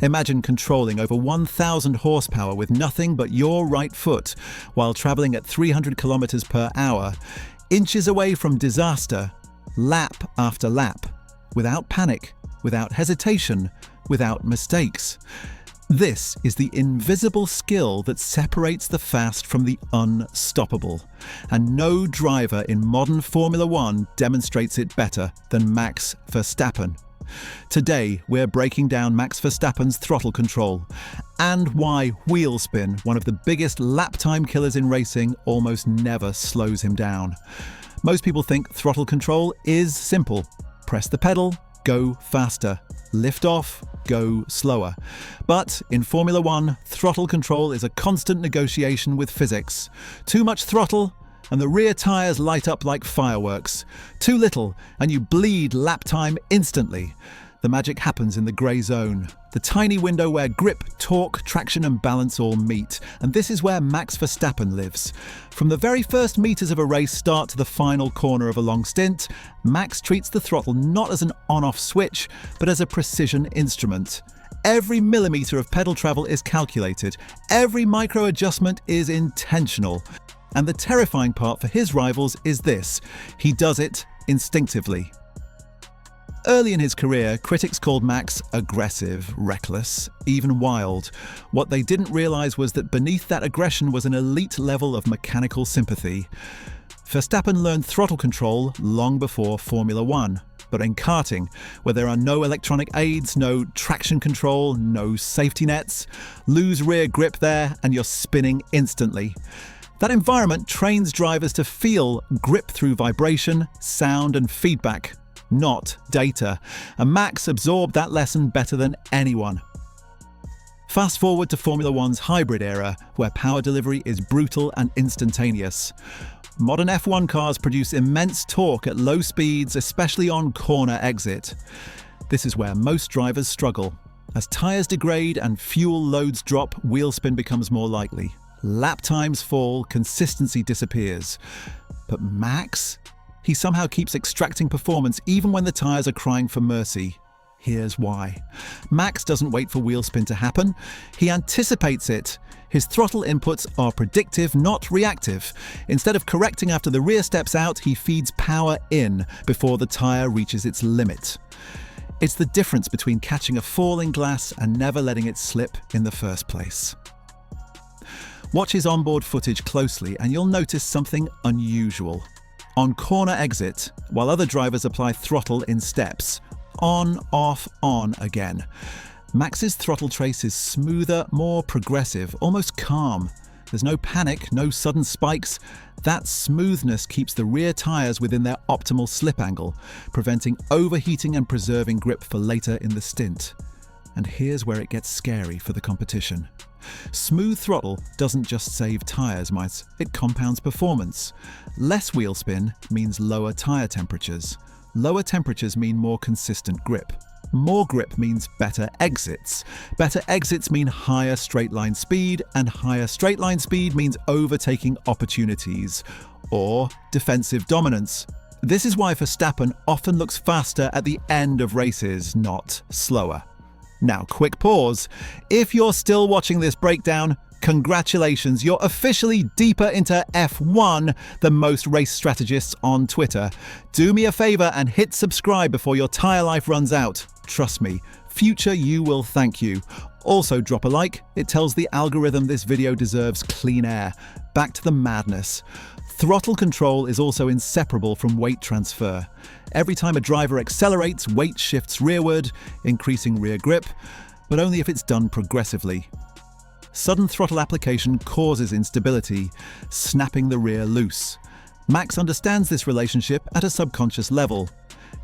Imagine controlling over 1,000 horsepower with nothing but your right foot while traveling at 300 kilometers per hour, inches away from disaster, lap after lap, without panic, without hesitation, without mistakes. This is the invisible skill that separates the fast from the unstoppable. And no driver in modern Formula One demonstrates it better than Max Verstappen. Today, we're breaking down Max Verstappen's throttle control and why Wheelspin, one of the biggest lap time killers in racing, almost never slows him down. Most people think throttle control is simple. Press the pedal, go faster. Lift off, go slower. But in Formula One, throttle control is a constant negotiation with physics. Too much throttle, and the rear tyres light up like fireworks. Too little, and you bleed lap time instantly. The magic happens in the grey zone, the tiny window where grip, torque, traction and balance all meet. And this is where Max Verstappen lives. From the very first meters of a race start to the final corner of a long stint, Max treats the throttle not as an on-off switch, but as a precision instrument. Every millimetre of pedal travel is calculated. Every micro adjustment is intentional. And the terrifying part for his rivals is this: he does it instinctively. Early in his career, critics called Max aggressive, reckless, even wild. What they didn't realise was that beneath that aggression was an elite level of mechanical sympathy. Verstappen learned throttle control long before Formula One. But in karting, where there are no electronic aids, no traction control, no safety nets, lose rear grip there and you're spinning instantly. That environment trains drivers to feel grip through vibration, sound and feedback, not data. And Max absorbed that lesson better than anyone. Fast forward to Formula One's hybrid era, where power delivery is brutal and instantaneous. Modern F1 cars produce immense torque at low speeds, especially on corner exit. This is where most drivers struggle. As tyres degrade and fuel loads drop, wheel spin becomes more likely. Lap times fall, consistency disappears. But Max? He somehow keeps extracting performance even when the tyres are crying for mercy. Here's why. Max doesn't wait for wheel spin to happen. He anticipates it. His throttle inputs are predictive, not reactive. Instead of correcting after the rear steps out, he feeds power in before the tyre reaches its limit. It's the difference between catching a falling glass and never letting it slip in the first place. Watch his onboard footage closely and you'll notice something unusual. On corner exit, while other drivers apply throttle in steps, on, off, on again. Max's throttle trace is smoother, more progressive, almost calm. There's no panic, no sudden spikes. That smoothness keeps the rear tyres within their optimal slip angle, preventing overheating and preserving grip for later in the stint. And here's where it gets scary for the competition. Smooth throttle doesn't just save tyres, mates, it compounds performance. Less wheel spin means lower tyre temperatures. Lower temperatures mean more consistent grip. More grip means better exits. Better exits mean higher straight line speed, and higher straight line speed means overtaking opportunities, or defensive dominance. This is why Verstappen often looks faster at the end of races, not slower. Now, quick pause. If you're still watching this breakdown, congratulations, you're officially deeper into F1 than most race strategists on Twitter. Do me a favor and hit subscribe before your tyre life runs out. Trust me, future you will thank you. Also drop a like, it tells the algorithm this video deserves clean air. Back to the madness. Throttle control is also inseparable from weight transfer. Every time a driver accelerates, weight shifts rearward, increasing rear grip, but only if it's done progressively. Sudden throttle application causes instability, snapping the rear loose. Max understands this relationship at a subconscious level.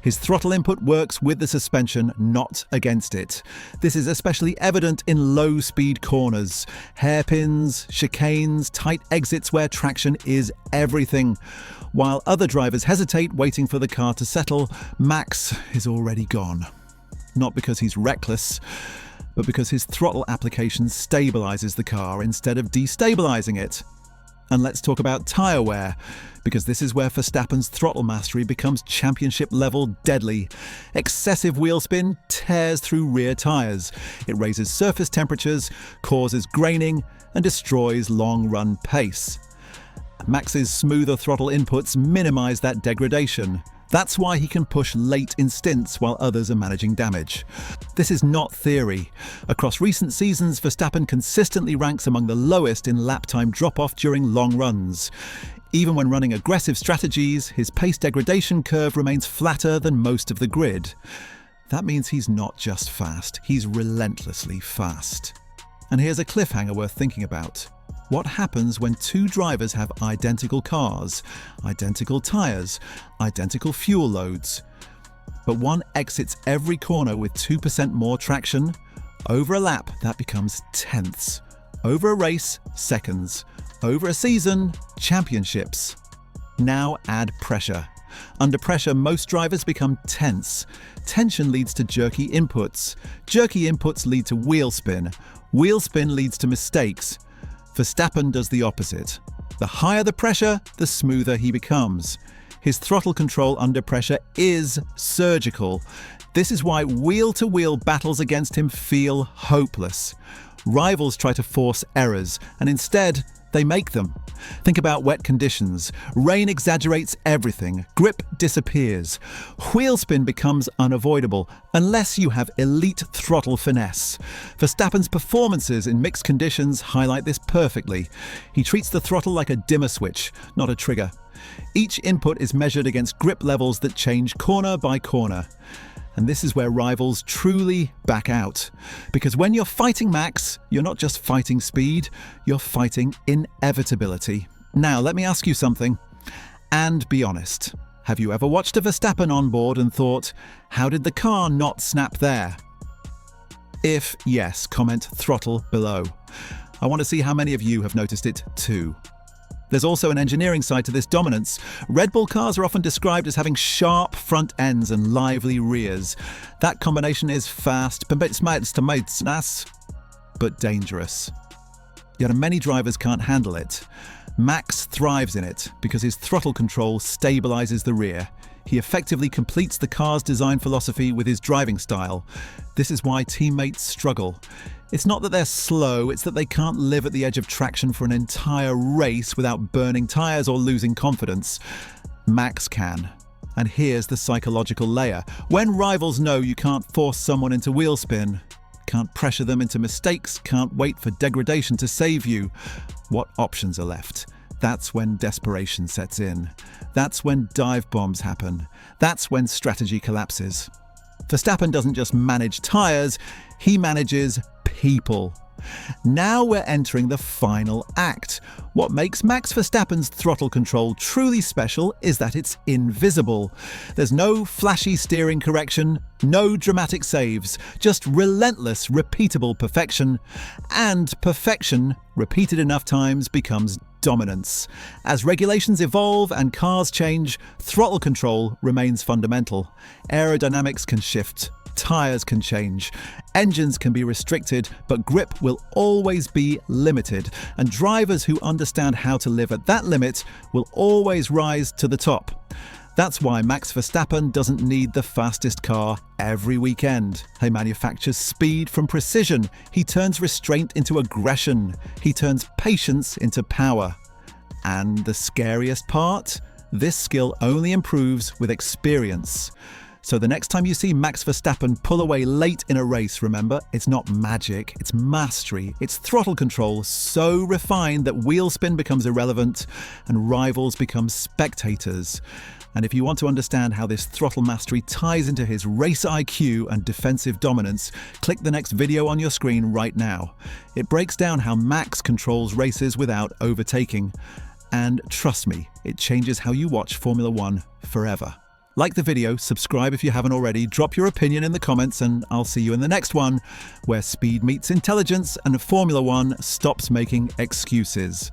His throttle input works with the suspension, not against it. This is especially evident in low-speed corners, hairpins, chicanes, tight exits where traction is everything. While other drivers hesitate, waiting for the car to settle, Max is already gone. Not because he's reckless, but because his throttle application stabilizes the car instead of destabilizing it. And let's talk about tyre wear, because this is where Verstappen's throttle mastery becomes championship-level deadly. Excessive wheel spin tears through rear tyres. It raises surface temperatures, causes graining, and destroys long-run pace. Max's smoother throttle inputs minimise that degradation. That's why he can push late in stints while others are managing damage. This is not theory. Across recent seasons, Verstappen consistently ranks among the lowest in lap time drop-off during long runs. Even when running aggressive strategies, his pace degradation curve remains flatter than most of the grid. That means he's not just fast, he's relentlessly fast. And here's a cliffhanger worth thinking about. What happens when two drivers have identical cars, identical tyres, identical fuel loads, but one exits every corner with 2% more traction? Over a lap, that becomes tenths. Over a race, seconds. Over a season, championships. Now add pressure. Under pressure, most drivers become tense. Tension leads to jerky inputs. Jerky inputs lead to wheel spin. Wheel spin leads to mistakes. Verstappen does the opposite. The higher the pressure, the smoother he becomes. His throttle control under pressure is surgical. This is why wheel-to-wheel battles against him feel hopeless. Rivals try to force errors, and instead, they make them. Think about wet conditions. Rain exaggerates everything. Grip disappears. Wheel spin becomes unavoidable unless you have elite throttle finesse. Verstappen's performances in mixed conditions highlight this perfectly. He treats the throttle like a dimmer switch, not a trigger. Each input is measured against grip levels that change corner by corner. And this is where rivals truly back out. Because when you're fighting Max, you're not just fighting speed, you're fighting inevitability. Now, let me ask you something. And be honest. Have you ever watched a Verstappen on board and thought, how did the car not snap there? If yes, comment throttle below. I want to see how many of you have noticed it too. There's also an engineering side to this dominance. Red Bull cars are often described as having sharp front ends and lively rears. That combination is fast, but dangerous. Yet many drivers can't handle it. Max thrives in it because his throttle control stabilizes the rear. He effectively completes the car's design philosophy with his driving style. This is why teammates struggle. It's not that they're slow, it's that they can't live at the edge of traction for an entire race without burning tyres or losing confidence. Max can. And here's the psychological layer. When rivals know you can't force someone into wheel spin, can't pressure them into mistakes, can't wait for degradation to save you, what options are left? That's when desperation sets in. That's when dive bombs happen. That's when strategy collapses. Verstappen doesn't just manage tyres, he manages people. Now we're entering the final act. What makes Max Verstappen's throttle control truly special is that it's invisible. There's no flashy steering correction, no dramatic saves, just relentless, repeatable perfection. And perfection, repeated enough times, becomes dominance. As regulations evolve and cars change, throttle control remains fundamental. Aerodynamics can shift. Tyres can change, engines can be restricted, but grip will always be limited, and drivers who understand how to live at that limit will always rise to the top. That's why Max Verstappen doesn't need the fastest car every weekend. He manufactures speed from precision. He turns restraint into aggression. He turns patience into power. And the scariest part? This skill only improves with experience. So the next time you see Max Verstappen pull away late in a race, remember, it's not magic, it's mastery, it's throttle control so refined that wheel spin becomes irrelevant and rivals become spectators. And if you want to understand how this throttle mastery ties into his race IQ and defensive dominance, click the next video on your screen right now. It breaks down how Max controls races without overtaking. And trust me, it changes how you watch Formula One forever. Like the video, subscribe if you haven't already, drop your opinion in the comments, and I'll see you in the next one, where speed meets intelligence and Formula One stops making excuses.